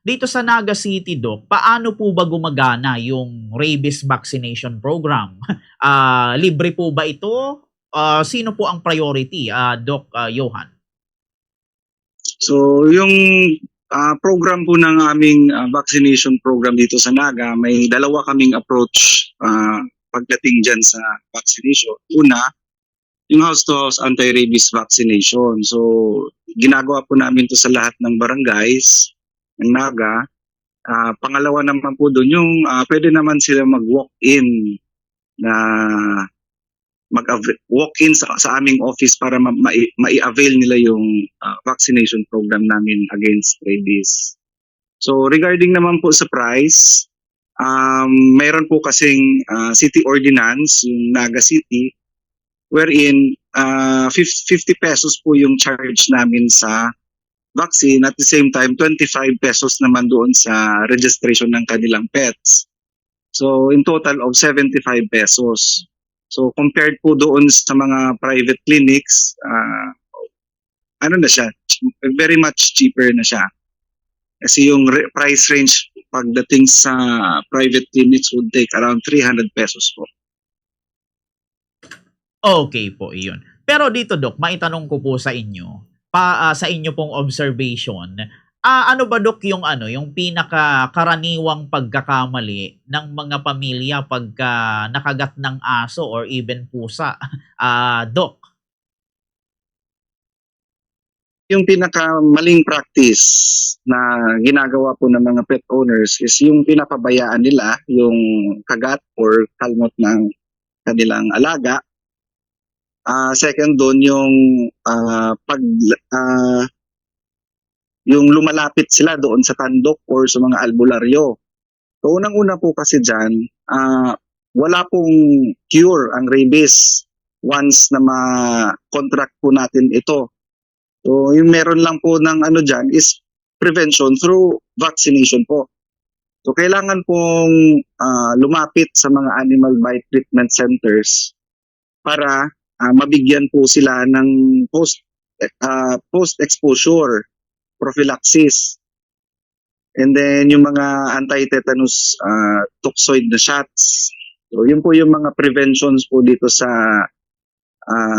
Dito sa Naga City, Doc, paano po ba gumagana yung rabies vaccination program? Libre po ba ito? Sino po ang priority, Doc Johan? So, yung program po ng aming vaccination program dito sa Naga, may dalawa kaming approach pagdating dyan sa vaccination. Una, yung house-to-house anti-rabies vaccination. So, ginagawa po namin to sa lahat ng barangays ng Naga. Pangalawa naman po doon, yung pwede naman sila mag-walk-in na walk-in sa aming office para mai-avail nila yung vaccination program namin against rabies. So regarding naman po sa price, mayroon po kasing city ordinance, yung Naga City, wherein 50 pesos po yung charge namin sa vaccine, at the same time 25 pesos naman doon sa registration ng kanilang pets. So in total of 75 pesos. So compared po doon sa mga private clinics, ano na siya, very much cheaper na siya. Kasi yung price range pagdating sa private clinics would take around 300 pesos po. Okay po, iyon. Pero dito, Doc, maitanong ko po sa inyo, sa inyo pong observation, ano ba, Doc, yung pinakakaraniwang pagkakamali ng mga pamilya pagka nakagat ng aso or even pusa, Doc? Yung pinakamaling practice na ginagawa po ng mga pet owners is yung pinapabayaan nila yung kagat or kalmot ng kanilang alaga. Second doon yung yung lumalapit sila doon sa tandok or sa mga albularyo. So unang-una po kasi dyan, wala pong cure ang rabies once na ma-contract po natin ito. So yung meron lang po ng dyan is prevention through vaccination po. So kailangan pong lumapit sa mga animal bite treatment centers para mabigyan po sila ng post-exposure prophylaxis. And then yung mga anti-tetanus toxoid na shots. So yun po yung mga preventions po dito sa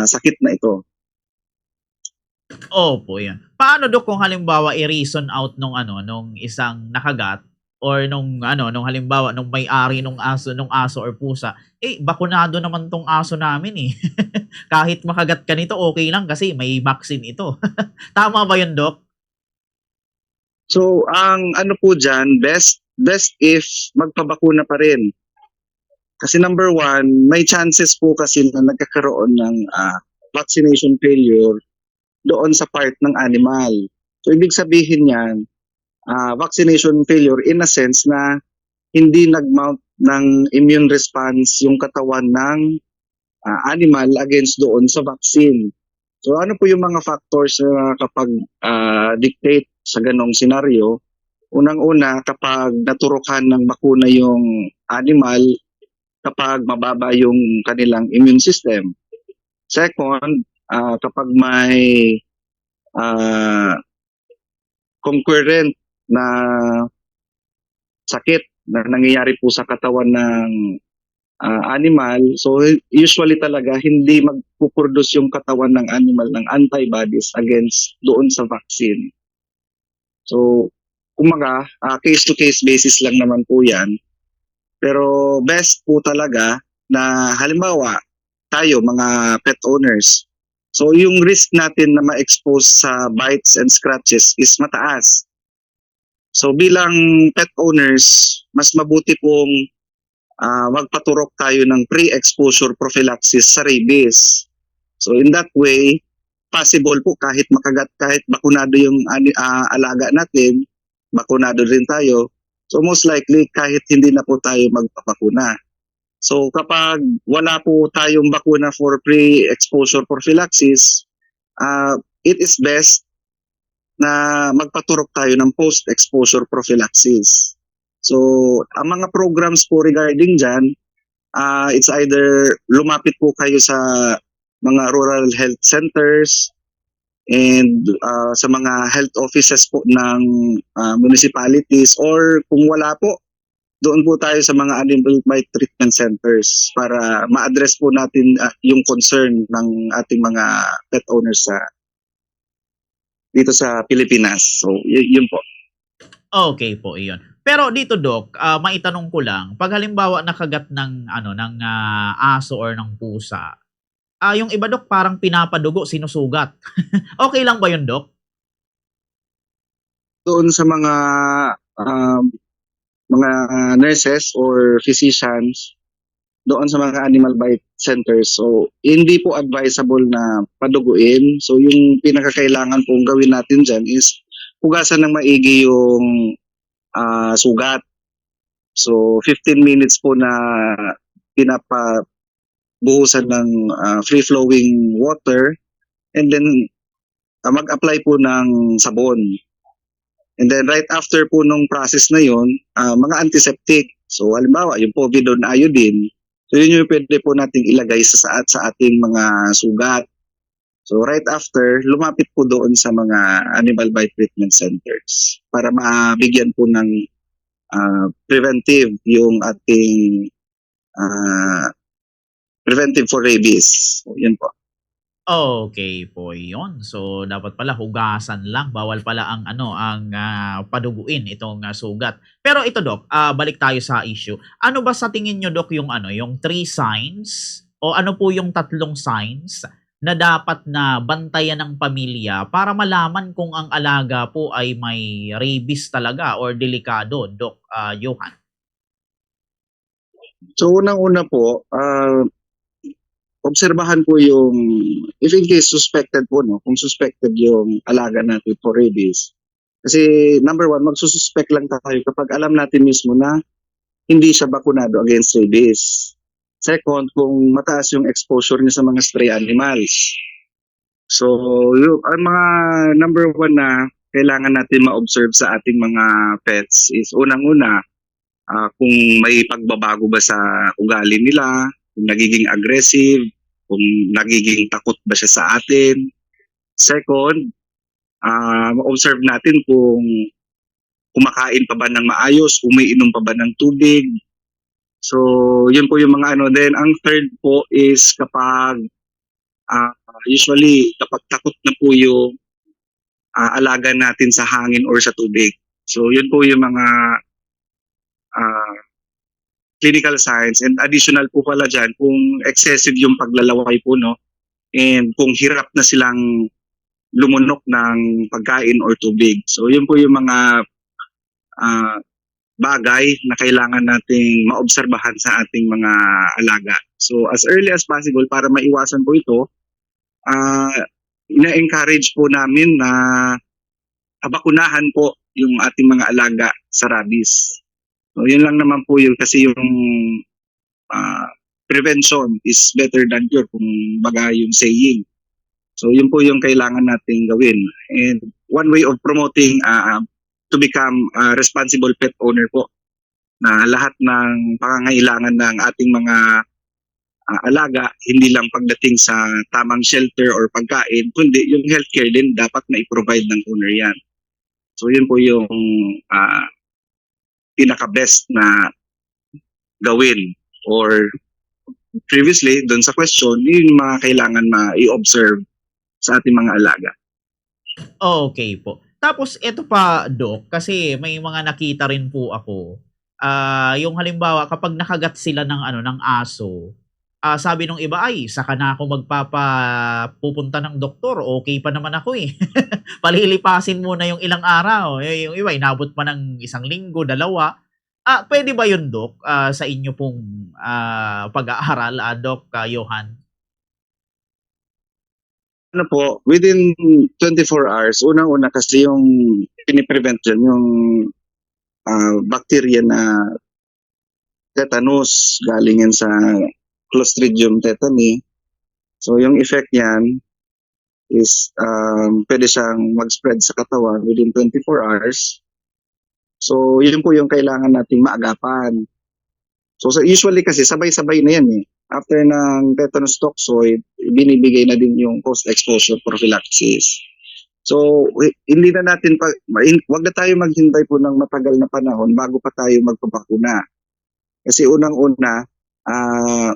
sakit na ito. Opo, yun. Paano, Dok, kung halimbawa i-reason out nung isang nakagat or nung halimbawa nung may-ari nung aso or pusa, bakunado naman tong aso namin eh. Kahit makagat ka nito, okay lang kasi may vaccine ito. Tama ba yun, Dok? So, ang po dyan, best if magpabakuna pa rin. Kasi number one, may chances po kasi na nagkakaroon ng vaccination failure doon sa part ng animal. So, ibig sabihin yan, vaccination failure in a sense na hindi nag-mount ng immune response yung katawan ng animal against doon sa vaccine. So, ano po yung mga factors na kapag dictate sa ganong senaryo? Unang-una, kapag naturukan ng bakuna yung animal, kapag mababa yung kanilang immune system. Second, kapag may concurrent na sakit na nangyayari po sa katawan ng animal, so usually talaga hindi magpuproduce yung katawan ng animal ng antibodies against doon sa vaccine. So, kumaga, case-to-case basis lang naman po yan. Pero best po talaga na halimbawa, tayo mga pet owners, so yung risk natin na ma-expose sa bites and scratches is mataas. So bilang pet owners, mas mabuti pong magpaturok tayo ng pre-exposure prophylaxis sa rabies. So in that way, possible po kahit makagat, kahit bakunado yung alaga natin, bakunado rin tayo. So most likely kahit hindi na po tayo magpapakuna. So kapag wala po tayong bakuna for pre-exposure prophylaxis, it is best na magpaturok tayo ng post-exposure prophylaxis. So ang mga programs po regarding dyan, it's either lumapit po kayo sa mga rural health centers, and sa mga health offices po ng municipalities, or kung wala po, doon po tayo sa mga animal bite treatment centers para ma-address po natin yung concern ng ating mga pet owners dito sa Pilipinas. So, yun po. Okay po, iyon. Pero dito Dok, maitanong ko lang, 'pag halimbawa nakagat ng ano, ng, aso or ng pusa, yung iba Dok parang pinapadugo, sinusugat. Okay lang ba yun Dok? Doon sa mga nurses or physicians doon sa mga animal bite centers. So, hindi po advisable na paduguin. So, yung pinakakailangan pong gawin natin dyan is hugasan ng maigi yung sugat. So, 15 minutes po na pinapabuhusan ng free-flowing water, and then mag-apply po ng sabon. And then right after po nung process na yun, mga antiseptic. So halimbawa, yung povidone iodine, so yun yung pwede po nating ilagay sa ating mga sugat. So right after, lumapit po doon sa mga animal bite treatment centers para mabigyan po ng preventive yung ating preventive for rabies. So, yun po. Okay po yun. So, dapat pala hugasan lang, bawal pala ang ano, ang, paduguin itong, sugat. Pero ito Dok, balik tayo sa issue. Ano ba sa tingin niyo Dok yung ano, yung 3 signs o ano po yung 3 signs na dapat na bantayan ng pamilya para malaman kung ang alaga po ay may rabies talaga or delikado, Doc, Johan? So unang-una po, obserbahan po yung, if in case suspected po, no, kung suspected yung alaga natin for rabies. Kasi number one, magsususpect lang tayo kapag alam natin mismo na hindi siya bakunado against rabies. Second, kung mataas yung exposure niya sa mga stray animals. So, ang mga number one na kailangan natin ma-observe sa ating mga pets is unang-una, kung may pagbabago ba sa ugali nila, kung nagiging aggressive, kung nagiging takot ba siya sa atin. Second, ma-observe natin kung kumakain pa ba ng maayos, umiinom pa ba ng tubig. So, yun po yung mga ano. Then, ang third po is kapag, usually, kapag takot na po yung alaga natin sa hangin or sa tubig. So, yun po yung mga clinical signs, and additional po pala dyan kung excessive yung paglalaway po, no, and kung hirap na silang lumunok ng pagkain or tubig. So yun po yung mga bagay na kailangan nating maobserbahan sa ating mga alaga. So as early as possible para maiwasan po ito, ina-encourage po namin na bakunahan po yung ating mga alaga sa rabies. So yun lang naman po yun, kasi yung prevention is better than cure, kung baga yung saying. So yun po yung kailangan nating gawin. And one way of promoting to become a responsible pet owner po, na lahat ng pangangailangan ng ating mga alaga, hindi lang pagdating sa tamang shelter or pagkain, kundi yung healthcare din dapat na i-provide ng owner yan. So yun po yung pinaka-best na gawin. Or previously, doon sa question, yun yung mga kailangan ma-i-observe sa ating mga alaga. Okay po. Tapos ito pa Doc, kasi may mga nakita rin po ako, yung halimbawa kapag nakagat sila ng ano, ng aso, sabi nung iba, "Ay, saka na ako pupunta ng doktor, okay pa naman ako, eh." Palilipasin muna yung ilang araw, eh, yung iba inabot pa ng 1 linggo, 2. Puwede ba yun Doc, sa inyo pong, pag-aaral, Doc, Johan? Ano po, within 24 hours, unang-una kasi yung piniprevent dyan, yung bacteria na tetanus, galing yan sa Clostridium tetani. So yung effect niyan is pwede siyang mag-spread sa katawan within 24 hours. So yun po yung kailangan nating maagapan. So usually kasi sabay-sabay na yan eh. After ng tetanus toxoid, binibigay na din yung post-exposure prophylaxis. So, hindi na natin wag na tayo maghintay po ng matagal na panahon bago pa tayo magpapakuna. Kasi unang-una, ah,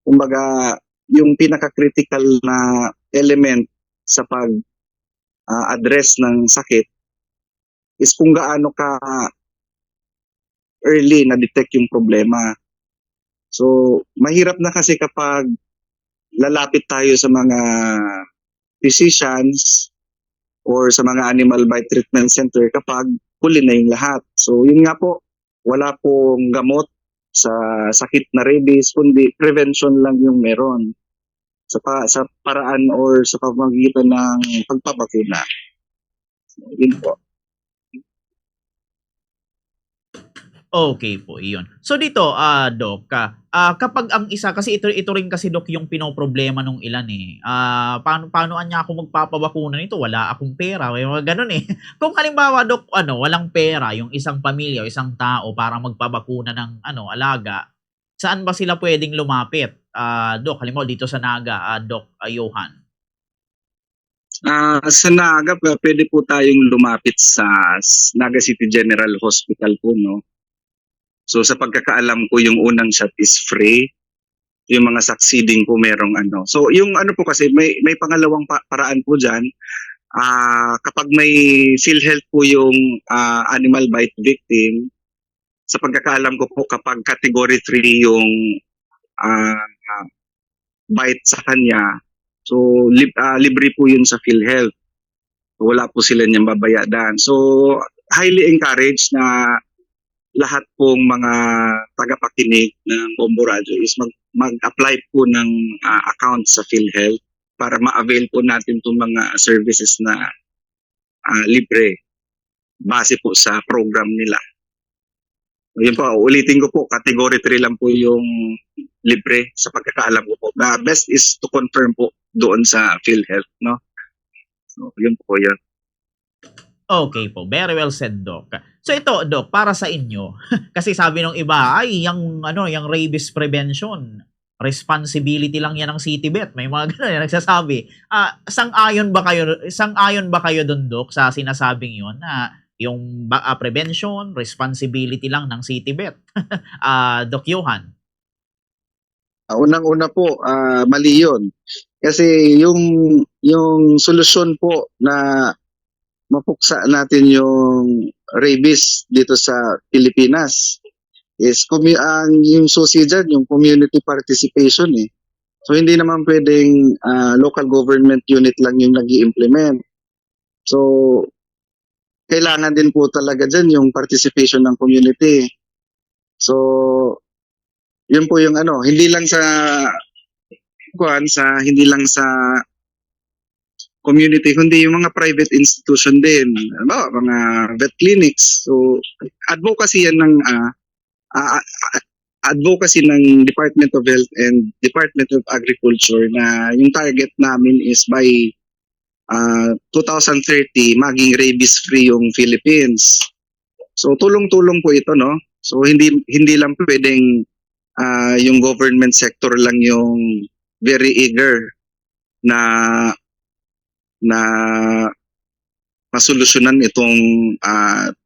kumbaga, yung pinaka-critical na element sa pag-address ng sakit is kung gaano ka early na-detect yung problema. So, mahirap na kasi kapag lalapit tayo sa mga physicians or sa mga animal bite treatment center kapag huli na yung lahat. So, yun nga po, wala pong gamot sa sakit na rabies, kundi prevention lang yung meron sa paraan or sa pamamagitan ng pagpapakuna. So, yun po. Okay po, iyon. So dito, Doc, kapag ang isa kasi ito rin kasi Doc yung pinoproblema nung ilan, eh. Paano anya ako magpapabakuna nito, wala akong pera, may mga gano'n, eh. Kung halimbawa Doc, walang pera yung isang pamilya o isang tao para magpabakuna ng alaga, saan ba sila puwedeng lumapit? Doc, halimbawa dito sa Naga, Doc, Johan. Sa Naga, pwede po tayong lumapit sa Naga City General Hospital po, no? So sa pagkakaalam ko, yung unang shot is free. Yung mga succeeding po merong ano. So yung ano po kasi, may pangalawang paraan po dyan. Kapag may PhilHealth po yung animal bite victim, sa pagkakaalam ko po, kapag category 3 yung ah, bite sa kanya, so libre po yun sa PhilHealth. So, wala po sila niyang babayadan. So highly encouraged na lahat pong mga tagapakinig ng Bombo Radio is mag-apply po ng account sa PhilHealth para ma-avail po natin itong mga services na libre base po sa program nila. Yun po, ulitin ko po, category 3 lang po yung libre sa pagkakaalam ko po. The best is to confirm po doon sa PhilHealth, no? So, yun po yun. Okay po, very well said, Doc. So ito, Doc, para sa inyo, kasi sabi nung iba, ay, yung rabies prevention, responsibility lang yan ng CityVet. May mga gano'n na nagsasabi. Sang-ayon ba kayo doon, Doc, sa sinasabing yun na yung prevention, responsibility lang ng CityVet? Doc Johan. Unang-una po, mali yun. Kasi yung solusyon po na mapuksa natin yung rabies dito sa Pilipinas is yung susi dyan, yung community participation eh. So hindi naman pwedeng local government unit lang yung nag-i-implement. So kailangan din po talaga dyan yung participation ng community. So yun po yung hindi lang hindi lang sa community, kundi yung mga private institution din, mga vet clinics. So, advocacy yan ng advocacy ng Department of Health and Department of Agriculture na yung target namin is by 2030 maging rabies free yung Philippines. So tulong-tulong po ito, no? So hindi lang pwedeng yung government sector lang yung very eager na masolusyonan itong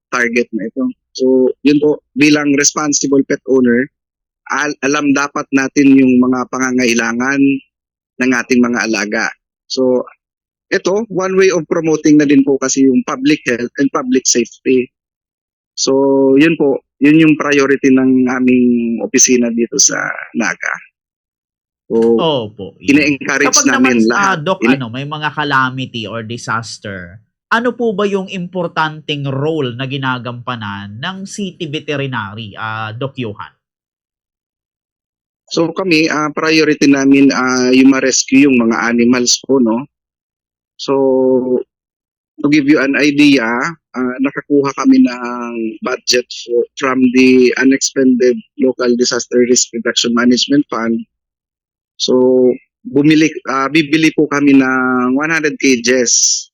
target na ito. So, yun po, bilang responsible pet owner, alam dapat natin yung mga pangangailangan ng ating mga alaga. So, ito, one way of promoting na din po kasi yung public health and public safety. So, yun po, yun yung priority ng aming opisina dito sa Naga. So, Opo. ine-encourage Kapag namin naman, lahat. Doc, may mga calamity or disaster, ano po ba yung importanteng role na ginagampanan ng city veterinary, Doc Johan? So kami, priority namin yung ma-rescue yung mga animals po, no? So, to give you an idea, nakakuha kami ng budget from the Unexpended Local Disaster Risk Reduction Management Fund. So, bibili po kami ng 100 cages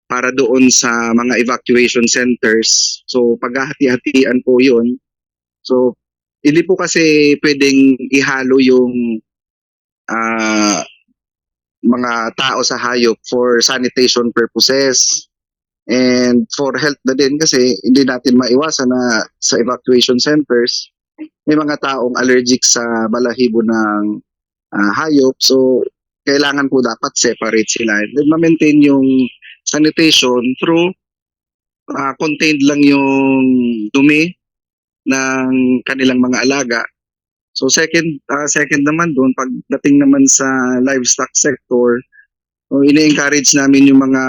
para doon sa mga evacuation centers. So, paghahati-hatian po yun. So, hindi po kasi pwedeng ihalo yung mga tao sa hayop for sanitation purposes. And for health na din kasi hindi natin maiwasan na sa evacuation centers may mga taong allergic sa balahibo ng hayop. So, kailangan po dapat separate sila. And then, ma-maintain yung sanitation through contained lang yung dumi ng kanilang mga alaga. So, second naman doon, pagdating naman sa livestock sector, so, ini-encourage namin yung mga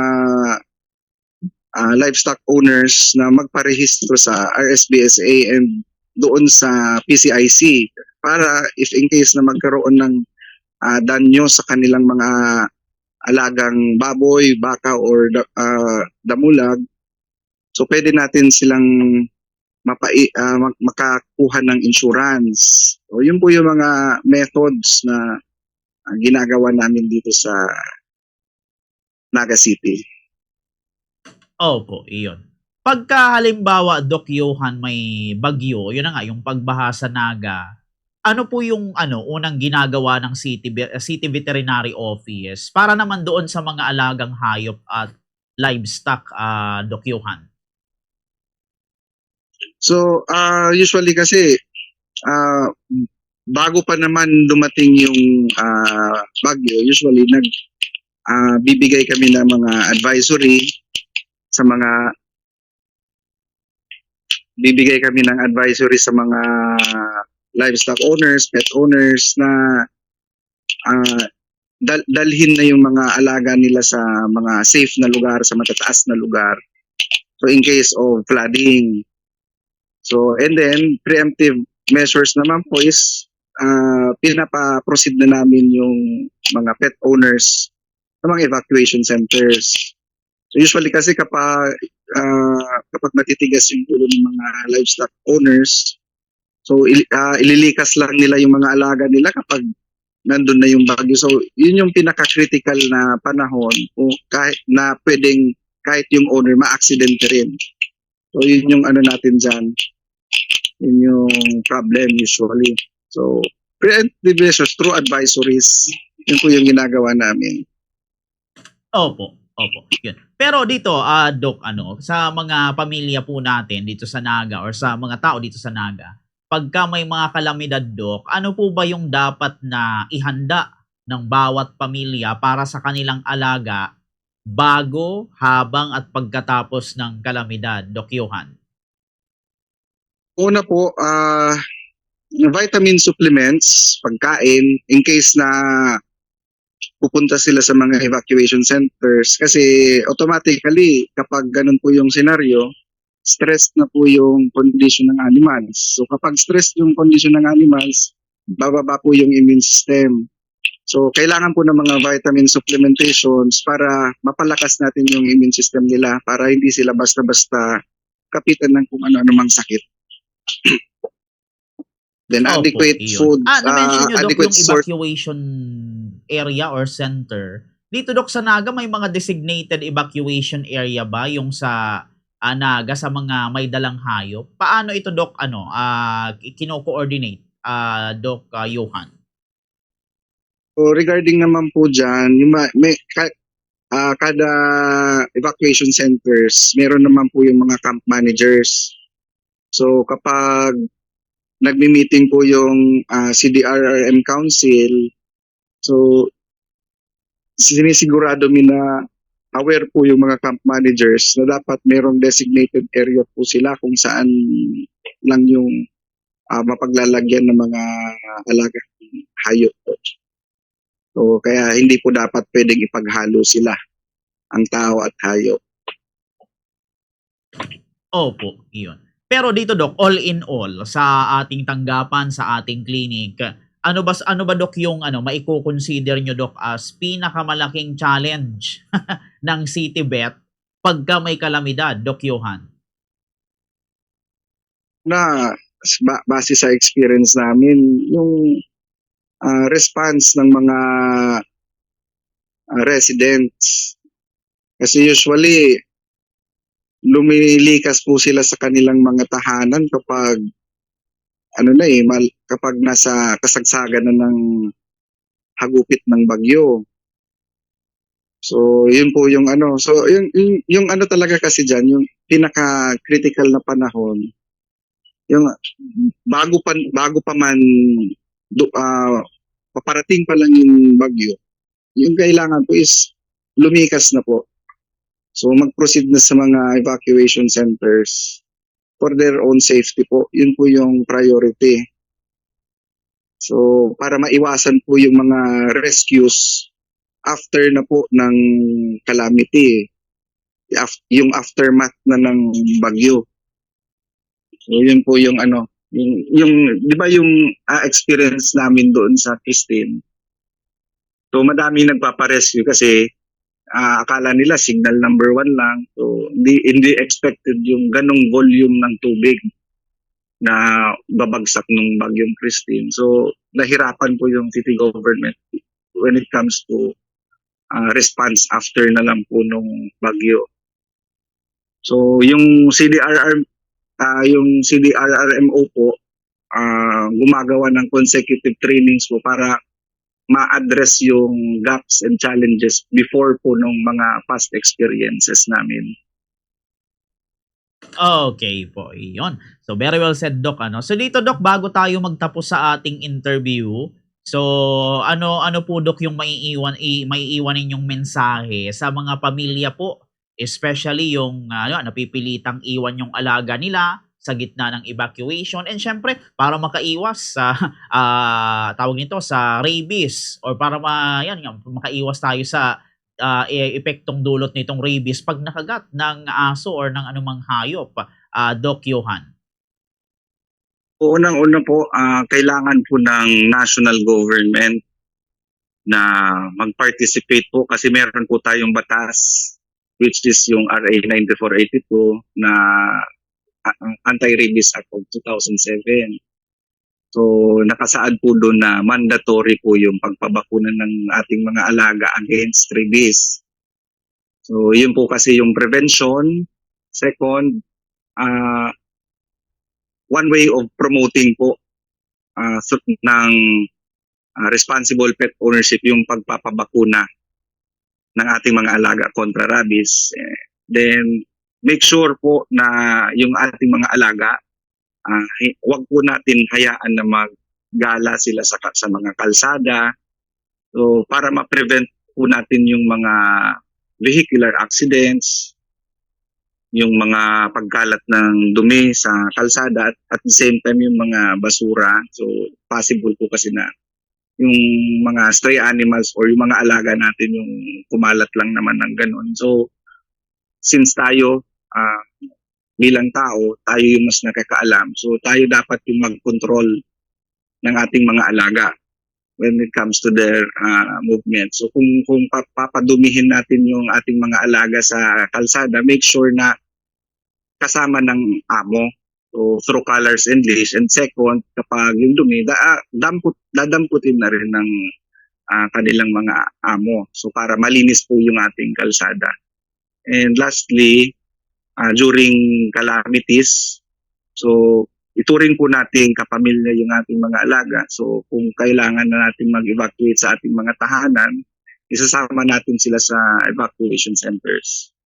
livestock owners na magparehistro sa RSBSA and doon sa PCIC para if in case na magkaroon ng danyo sa kanilang mga alagang baboy, baka or damulag, so pwede natin silang makakuha ng insurance. So yun po yung mga methods na ginagawa namin dito sa Naga City. Opo, iyon. Pagka halimbawa, Doc Johan, may bagyo, yun na nga, yung pagbaha sa Naga, ano po yung unang ginagawa ng City Veterinary Office para naman doon sa mga alagang hayop at livestock, Doc Johan? So, usually kasi, bago pa naman dumating yung bagyo, usually bibigay kami ng mga advisory sa mga livestock owners, pet owners na dalhin na yung mga alaga nila sa mga safe na lugar, sa matataas na lugar. So in case of flooding. So and then preemptive measures naman po is pinapa-proceed na namin yung mga pet owners sa mga evacuation centers. So usually kasi kapag matitigas yung ulo ng mga livestock owners, so ililikas lang nila yung mga alaga nila kapag nandun na yung bagyo. So yun yung pinaka-critical na panahon kahit na pwedeng kahit yung owner ma-accidente rin. So yun yung natin dyan. Yun yung problem usually. So preemptive measures through advisories, yun po yung ginagawa namin. Opo. Yun. Pero dito, Doc, sa mga pamilya po natin dito sa Naga or sa mga tao dito sa Naga, pagka may mga kalamidad, Doc, ano po ba yung dapat na ihanda ng bawat pamilya para sa kanilang alaga bago, habang at pagkatapos ng kalamidad, Doc Johan? Una po, vitamin supplements, pagkain, in case na pupunta sila sa mga evacuation centers kasi automatically kapag ganun po yung senaryo, stress na po yung condition ng animals. So kapag stress yung condition ng animals, bababa po yung immune system. So kailangan po ng mga vitamin supplementations para mapalakas natin yung immune system nila para hindi sila basta-basta kapitan ng kung ano-ano mang sakit. Then adequate food, na-mention nyo, Doc, adequate yung evacuation area or center. Dito, Doc, sa Naga, may mga designated evacuation area ba yung sa Naga sa mga may dalang hayop? Paano ito, Doc, kino-coordinate, Doc Johan? So regarding naman po dyan, kada evacuation centers, meron naman po yung mga camp managers. So kapag nagmi-meeting po yung CDRRM Council, so sinisigurado na aware po yung mga camp managers na dapat merong designated area po sila kung saan lang yung mapaglalagyan ng mga alagang hayop po. So kaya hindi po dapat pwedeng ipaghalo sila, ang tao at hayop. Opo, iyon. Pero dito, Doc, all in all, sa ating tanggapan, sa ating clinic, ano ba, Doc, yung maiko-consider nyo, Doc, as pinakamalaking challenge ng City Vet pagka may kalamidad, Doc Johan? Base sa experience namin, yung response ng mga residents. Kasi usually, lumilikas po sila sa kanilang mga tahanan kapag kapag nasa kasagsagan na ng hagupit ng bagyo. So, yun po yung ano. So, yung ano talaga kasi dyan, yung pinaka-critical na panahon, yung bago pa man do, paparating pa lang yung bagyo, yung kailangan po is lumikas na po. So, mag-proceed na sa mga evacuation centers for their own safety po. Yun po yung priority. So, para maiwasan po yung mga rescues after na po ng calamity, yung aftermath na ng bagyo. So, yun po yung ano, yung di ba yung experience namin doon sa Christine. So, madami nagpaparescue kasi akala nila signal number 1 lang. So, hindi expected yung ganong volume ng tubig na babagsak ng bagyong Christine. So, nahirapan po yung city government when it comes to response after na lang po nung bagyo. So, yung CDRRMO po, gumagawa ng consecutive trainings po para ma-address yung gaps and challenges before po nung mga past experiences namin. Okay po, iyon. So, very well said, Doc, ano. So, dito, Doc, bago tayo magtapos sa ating interview, so, ano po, Doc, yung maiiwan ninyong mensahe sa mga pamilya po, especially yung, napipilitang iwan yung alaga nila sa gitna ng evacuation, and syempre, para makaiwas sa, tawag nito, sa rabies, or para makaiwas tayo sa epektong dulot nitong rabies pag nakagat ng aso or ng anumang hayop, Doc Johan? Unang-una po, kailangan po ng national government na mag-participate po kasi meron po tayong batas which is yung RA 9482 na Anti-Rabies Act of 2007. So, nakasaad po doon na mandatory po yung pagpabakuna ng ating mga alaga against rabies. So, yun po kasi yung prevention. Second, one way of promoting po ng responsible pet ownership yung pagpapabakuna ng ating mga alaga kontra rabies. Then, make sure po na yung ating mga alaga, wag po natin hayaan na maggala sila sa mga kalsada. So, para ma-prevent po natin yung mga vehicular accidents, yung mga pagkalat ng dumi sa kalsada at the same time yung mga basura. So, possible po kasi na yung mga stray animals or yung mga alaga natin yung kumalat lang naman ng ganun. So, since tayo bilang tao, tayo yung mas nakakaalam. So, tayo dapat yung mag-control ng ating mga alaga when it comes to their movement. So, kung papadumihin natin yung ating mga alaga sa kalsada, make sure na kasama ng amo. So, through colors and leash. And second, kapag yung dumi, dadamputin na rin ng kanilang mga amo. So, para malinis po yung ating kalsada. And lastly, during calamities, so ituring po natin kapamilya yung ating mga alaga. So, kung kailangan na natin mag-evacuate sa ating mga tahanan, isasama natin sila sa evacuation centers.